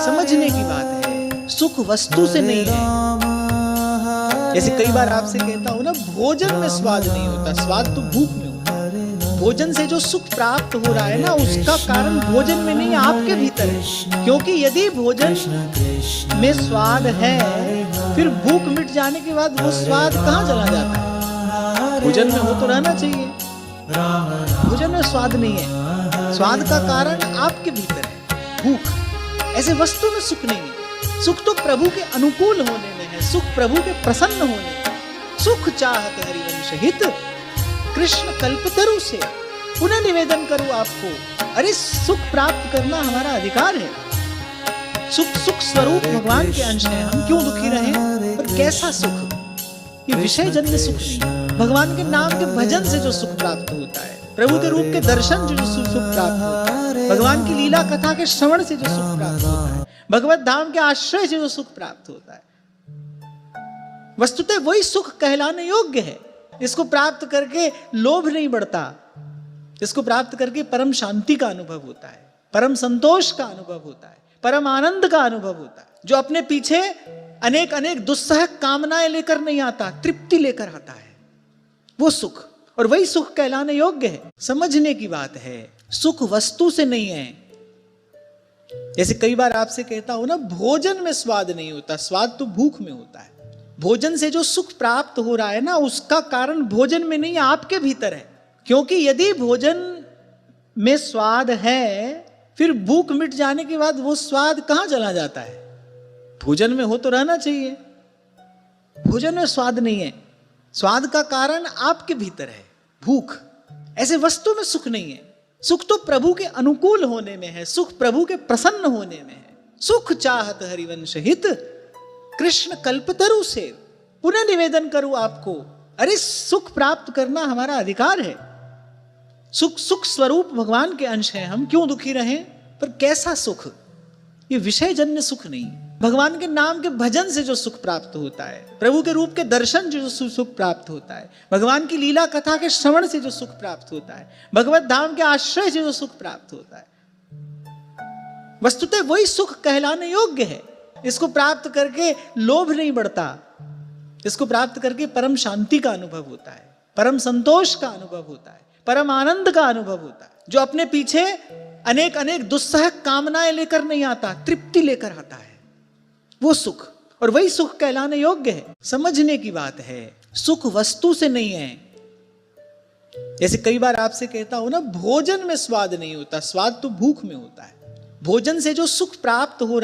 समझने की बात है, सुख वस्तु से नहीं है। जैसे कई बार आपसे कहता हूं ना, भोजन में स्वाद नहीं होता, स्वाद तो भूख में होता है। भोजन से जो सुख प्राप्त हो रहा है ना, उसका कारण भोजन में नहीं, आपके भीतर है। क्योंकि यदि भोजन में स्वाद है, फिर भूख मिट जाने के बाद वो स्वाद कहाँ चला जाता है? भोजन में हो तो रहना चाहिए। भोजन में स्वाद नहीं है, स्वाद का कारण आपके भीतर है, भूख। ऐसे वस्तु में सुख नहीं है। सुख तो प्रभु के अनुकूल होने में है, सुख प्रभु के प्रसन्न होने में। सुख चाहत हरिवंश हित, कृष्ण कल्पतरु से। पुनः निवेदन करूं आपको, अरे सुख प्राप्त करना हमारा अधिकार है। सुख स्वरूप भगवान के अंश है, हम क्यों दुखी रहे? पर कैसा सुख? ये विषय जन्य सुख नहीं। भगवान के नाम के भजन से जो सुख प्राप्त होता है, प्रभु के रूप के दर्शन से जो सुख प्राप्त होता है, भगवान की लीला कथा के श्रवण से जो सुख प्राप्त होता है, भगवत धाम के आश्रय से जो सुख प्राप्त होता है, वस्तुतः वही सुख कहलाने योग्य है। इसको प्राप्त करके लोभ नहीं बढ़ता, इसको प्राप्त करके परम शांति का अनुभव होता है, परम संतोष का अनुभव होता है, परम आनंद का अनुभव होता है। जो अपने पीछे अनेक अनेक दुस्सह कामनाएं लेकर नहीं आता, तृप्ति लेकर आता है, वो सुख। और वही सुख कहलाने योग्य है। समझने की बात है, सुख वस्तु से नहीं है। जैसे कई बार आपसे कहता हूं ना, भोजन में स्वाद नहीं होता, स्वाद तो भूख में होता है। भोजन से जो सुख प्राप्त हो रहा है ना, उसका कारण भोजन में नहीं, आपके भीतर है। क्योंकि यदि भोजन में स्वाद है, फिर भूख मिट जाने के बाद वो स्वाद कहां चला जाता है? भोजन में हो तो रहना चाहिए। भोजन में स्वाद नहीं है, स्वाद का कारण आपके भीतर है, भूख। ऐसे वस्तु में सुख नहीं है। सुख तो प्रभु के अनुकूल होने में है, सुख प्रभु के प्रसन्न होने में है। सुख चाहत हरिवंश हित, कृष्ण कल्पतरु से। पुनः निवेदन करूं आपको, अरे सुख प्राप्त करना हमारा अधिकार है। सुख स्वरूप भगवान के अंश है, हम क्यों दुखी रहे? पर कैसा सुख? ये विषय जन्य सुख नहीं। भगवान के नाम के भजन से जो सुख प्राप्त होता है, प्रभु के रूप के दर्शन से जो सुख प्राप्त होता है, भगवान की लीला कथा के श्रवण से जो सुख प्राप्त होता है, भगवत धाम के आश्रय से जो सुख प्राप्त होता है, वस्तुतः वही सुख कहलाने योग्य है। इसको प्राप्त करके लोभ नहीं बढ़ता, इसको प्राप्त करके परम शांति का अनुभव होता है, परम संतोष का अनुभव होता है, परम आनंद का अनुभव होता है। जो अपने पीछे अनेक अनेक दुस्सह कामनाएं लेकर नहीं आता, तृप्ति लेकर आता है, वो सुख। और वही सुख कहलाने योग्य है। समझने की बात है, सुख वस्तु से नहीं है। जैसे कई बार आपसे कहता हूं ना, भोजन में स्वाद नहीं होता, स्वाद तो भूख में होता है। भोजन से जो सुख प्राप्त हो